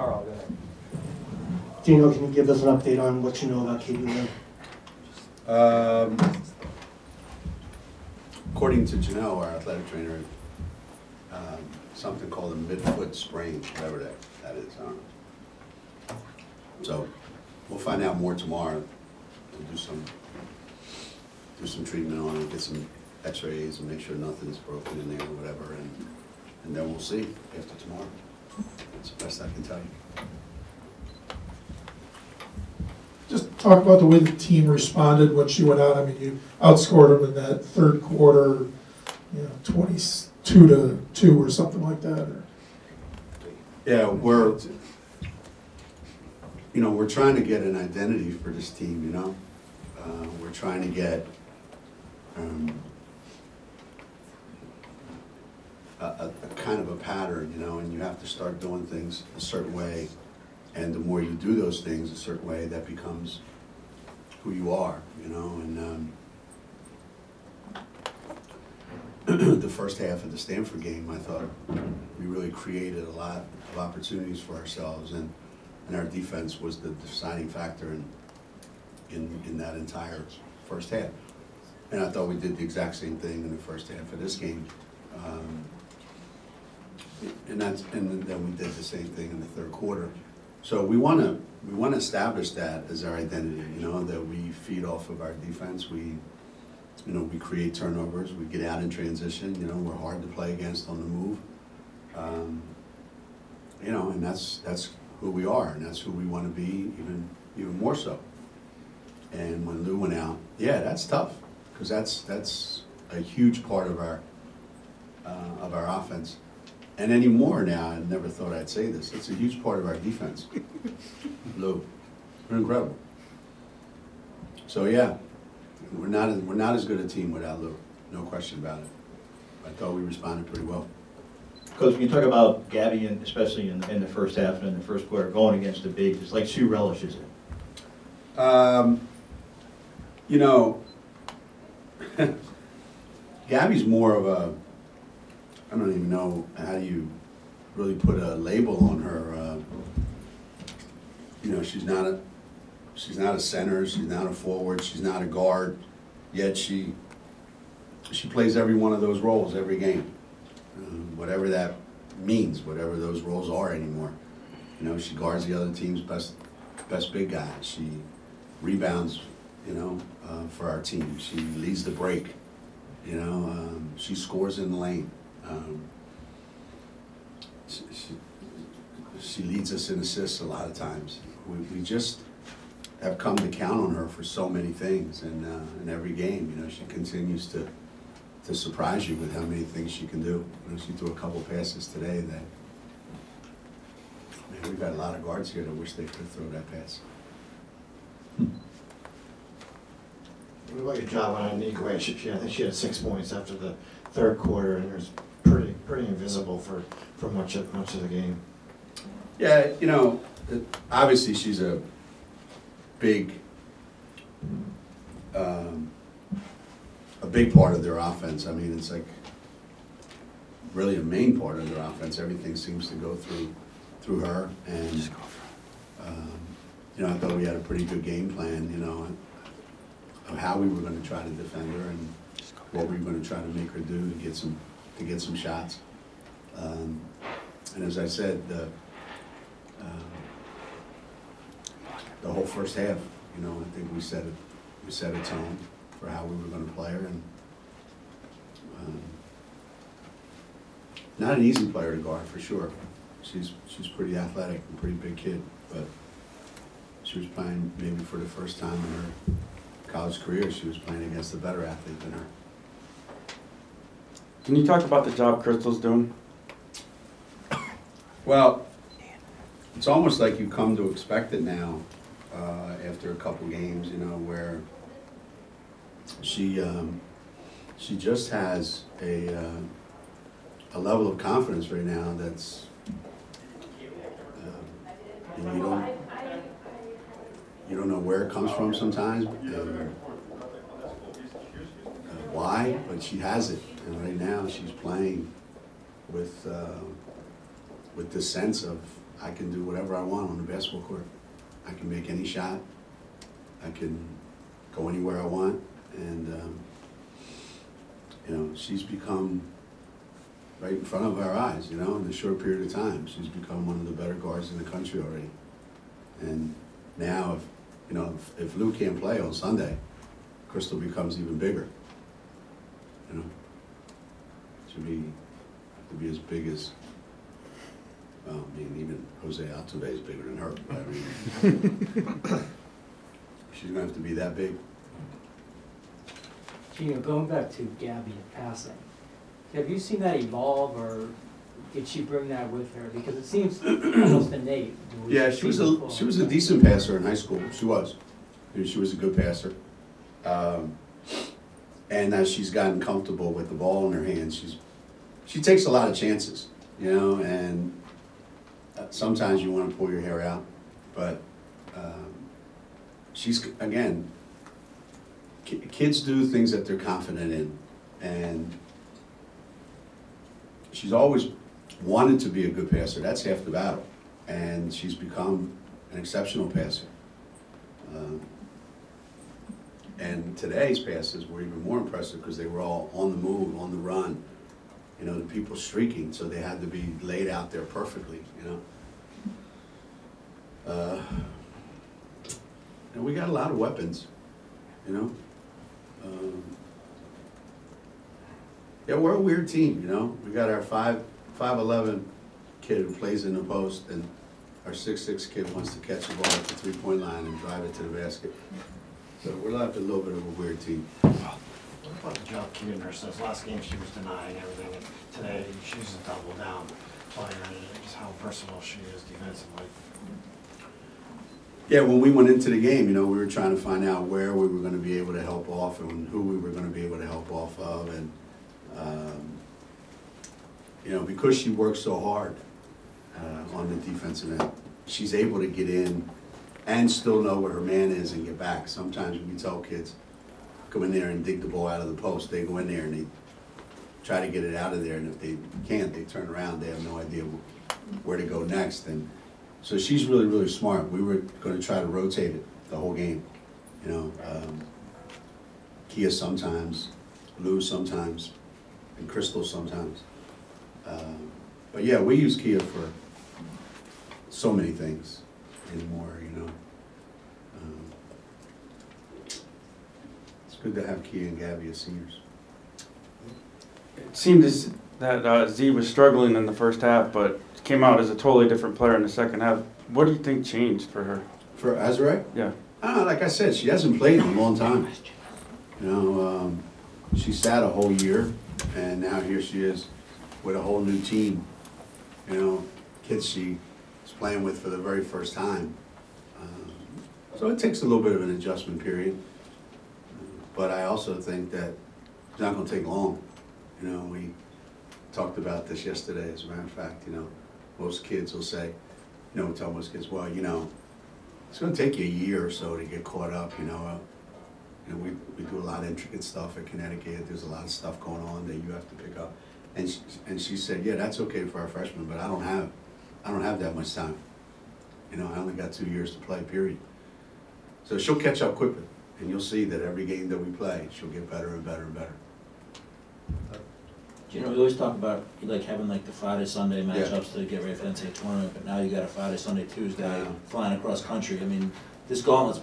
Carl, go ahead. Geno, can you give us an update on what you know about Katie Lynn? According to Geno, our athletic trainer, something called a mid-foot sprain, whatever that is. I don't know. So we'll find out more tomorrow. We'll do some treatment on it, get some X-rays, and make sure nothing's broken in there or whatever, and then we'll see after tomorrow. That's the best I can tell you. Just talk about the way the team responded when she went out. I mean, you outscored them in that third quarter, 22-2 or something like that. Or. Yeah, we're trying to get an identity for this team. We're trying to get a kind of a pattern, and you have to start doing things a certain way. And the more you do those things a certain way, that becomes who you are, and the first half of the Stanford game, I thought we really created a lot of opportunities for ourselves, and our defense was the deciding factor in that entire first half. And I thought we did the exact same thing in the first half of this game. And then we did the same thing in the third quarter. So we want to establish that as our identity, that we feed off of our defense. We create turnovers. We get out in transition. We're hard to play against on the move. And that's who we are, and that's who we want to be, even more so. And when Lou went out, yeah, that's tough, because that's a huge part of our offense. And anymore now, I never thought I'd say this, it's a huge part of our defense. Lou, we're incredible. So yeah, we're not as good a team without Lou, no question about it. I thought we responded pretty well. Coach, when you talk about Gabby, and especially in the first half and in the first quarter, going against the bigs, it's like she relishes it. Gabby's more of a, I don't even know how you really put a label on her. She's not a center, she's not a forward, she's not a guard, yet she plays every one of those roles every game. Whatever that means, whatever those roles are anymore. She guards the other team's best big guy. She rebounds, for our team. She leads the break. She scores in the lane. She leads us in assists a lot of times. We just have come to count on her for so many things, and in every game, she continues to surprise you with how many things she can do. She threw a couple passes today that, man, we've got a lot of guards here that wish they could throw that pass. What about your job on Nico? I think she had 6 points after the third quarter, and it was pretty invisible for much of the game. Yeah, obviously she's a big part of their offense. I mean, it's like really a main part of their offense. Everything seems to go through her, and I thought we had a pretty good game plan, of how we were going to try to defend her and what we were going to try to make her do to get some shots. And as I said, the whole first half, I think we set a tone for how we were going to play her, and not an easy player to guard for sure. She's pretty athletic and pretty big kid, but she was playing maybe for the first time in her college career. She was playing against a better athlete than her. Can you talk about the job Crystal's doing? Well, it's almost like you come to expect it now after a couple games, where she just has a level of confidence right now that's you don't know where it comes from sometimes, why, but she has it, and right now she's playing with this sense of I can do whatever I want on the basketball court. I can make any shot. I can go anywhere I want. And, you know, she's become right in front of our eyes, you know, in a short period of time. She's become one of the better guards in the country already. And now, if, you know, if Lou can't play on Sunday, Crystal becomes even bigger. You know, she'll be as big as, well, I mean, even Jose Altuve is bigger than her. I mean, she's gonna have to be that big. Geno, going back to Gabby and passing, have you seen that evolve, or did she bring that with her? Because it seems almost innate. Yeah, she was a decent passer in high school. She was. She was a good passer. And as she's gotten comfortable with the ball in her hands, she takes a lot of chances, you know, and sometimes you want to pull your hair out, but she's, again, kids do things that they're confident in, and she's always wanted to be a good passer. That's half the battle, and she's become an exceptional passer. And today's passes were even more impressive because they were all on the move, on the run. You know, the people streaking, so they had to be laid out there perfectly, you know. And we got a lot of weapons, you know. Yeah, we're a weird team, you know. We got our 5'11" kid who plays in the post, and our 6'6" kid wants to catch the ball at the three-point line and drive it to the basket. So we're like a little bit of a weird team. What about the job Keegan Nurse does? Last game she was denying everything, and today she's a double down player, and just how versatile she is defensively. Yeah, when we went into the game, you know, we were trying to find out where we were going to be able to help off and who we were going to be able to help off of, and you know, because she works so hard on the defensive end, she's able to get in and still know where her man is and get back. Sometimes when we tell kids, go in there and dig the ball out of the post, they go in there and they try to get it out of there, and if they can't, they turn around, they have no idea where to go next. And so she's really, really smart. We were going to try to rotate it the whole game. You know, Kia sometimes, Lou sometimes, and Crystal sometimes. But yeah, we use Kia for so many things anymore, you know. It's good to have Kia and Gabby as seniors. It seemed as that Z was struggling in the first half, but came out as a totally different player in the second half. What do you think changed for her? For Azure? Yeah. Like I said, she hasn't played in a long time. You know, she sat a whole year, and now here she is with a whole new team. You know, kids she is playing with for the very first time. So it takes a little bit of an adjustment period. But I also think that it's not going to take long. You know, we talked about this yesterday, as a matter of fact. You know, most kids will say, you know, we tell most kids, well, you know, it's going to take you a year or so to get caught up, you know. We do a lot of intricate stuff at Connecticut. There's a lot of stuff going on that you have to pick up. And she said, yeah, that's okay for our freshmen, but I don't have that much time. You know, I only got 2 years to play, period. So she'll catch up quickly, and you'll see that every game that we play, she'll get better and better and better. You know, we always talk about like having like the Friday, Sunday matchups to get ready for the NCAA tournament, but now you got a Friday, Sunday, Tuesday flying across country. I mean, this gauntlet's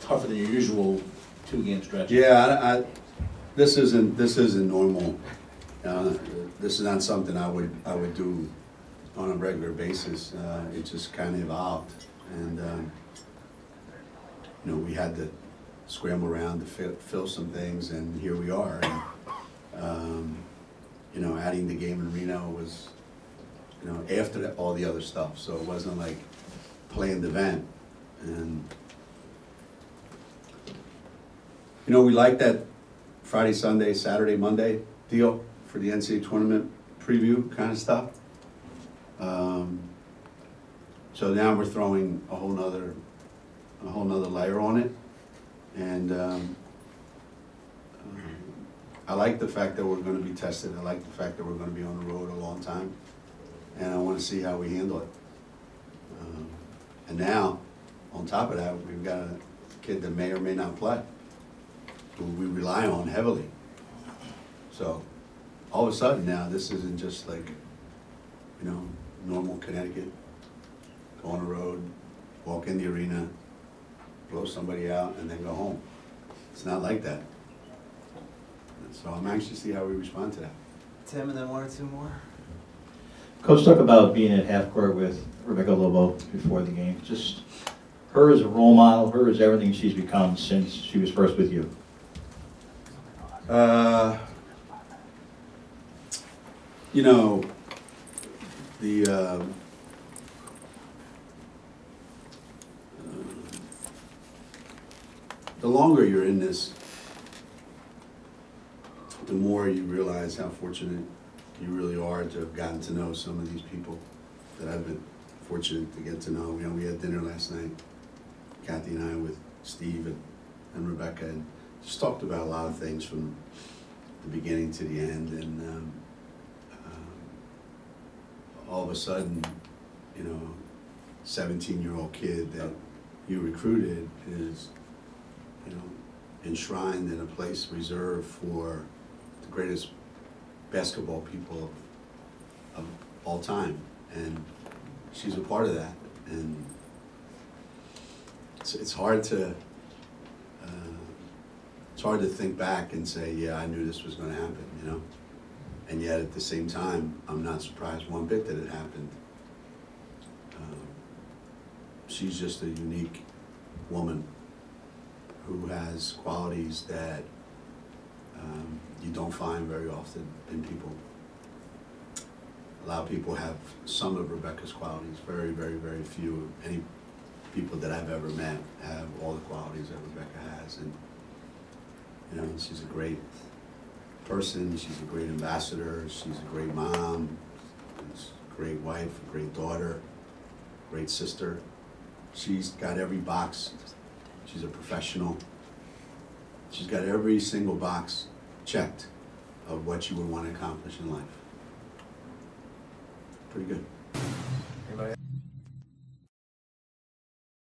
tougher than your usual 2-game stretch. Yeah, this isn't normal. This is not something I would do on a regular basis. It just kind of evolved, and you know, we had to scramble around to fill some things, and here we are. And, you know, adding the game in Reno was, you know, after all the other stuff, so it wasn't like playing the event. And you know, we like that Friday, Sunday, Saturday, Monday deal for the NCAA tournament preview kind of stuff. So now we're throwing a whole nother layer on it, and I like the fact that we're going to be tested. I like the fact that we're going to be on the road a long time, and I want to see how we handle it. And now, on top of that, we've got a kid that may or may not play, who we rely on heavily. So, all of a sudden now, this isn't just like, you know, normal Connecticut, go on the road, walk in the arena, blow somebody out, and then go home. It's not like that. So I'm anxious to see how we respond to that. Tim, and then one or two more. Coach, talk about being at half court with Rebecca Lobo before the game. Just her as a role model, her as everything she's become since she was first with you. You know, the longer you're in this, the more you realize how fortunate you really are to have gotten to know some of these people that I've been fortunate to get to know. You know, we had dinner last night, Kathy and I, with Steve and Rebecca, and just talked about a lot of things from the beginning to the end. And all of a sudden, you know, 17-year-old kid that you recruited is, you know, enshrined in a place reserved for the greatest basketball people of all time, and she's a part of that. And it's hard to think back and say, yeah, I knew this was going to happen, you know. And yet at the same time, I'm not surprised one bit that it happened. She's just a unique woman who has qualities that you don't find very often in people. A lot of people have some of Rebecca's qualities. Very, very, very few. Any people that I've ever met have all the qualities that Rebecca has. And you know, she's a great person. She's a great ambassador. She's a great mom. She's a great wife, a great daughter, great sister. She's got every box. She's a professional. She's got every single box checked of what you would want to accomplish in life. Pretty good.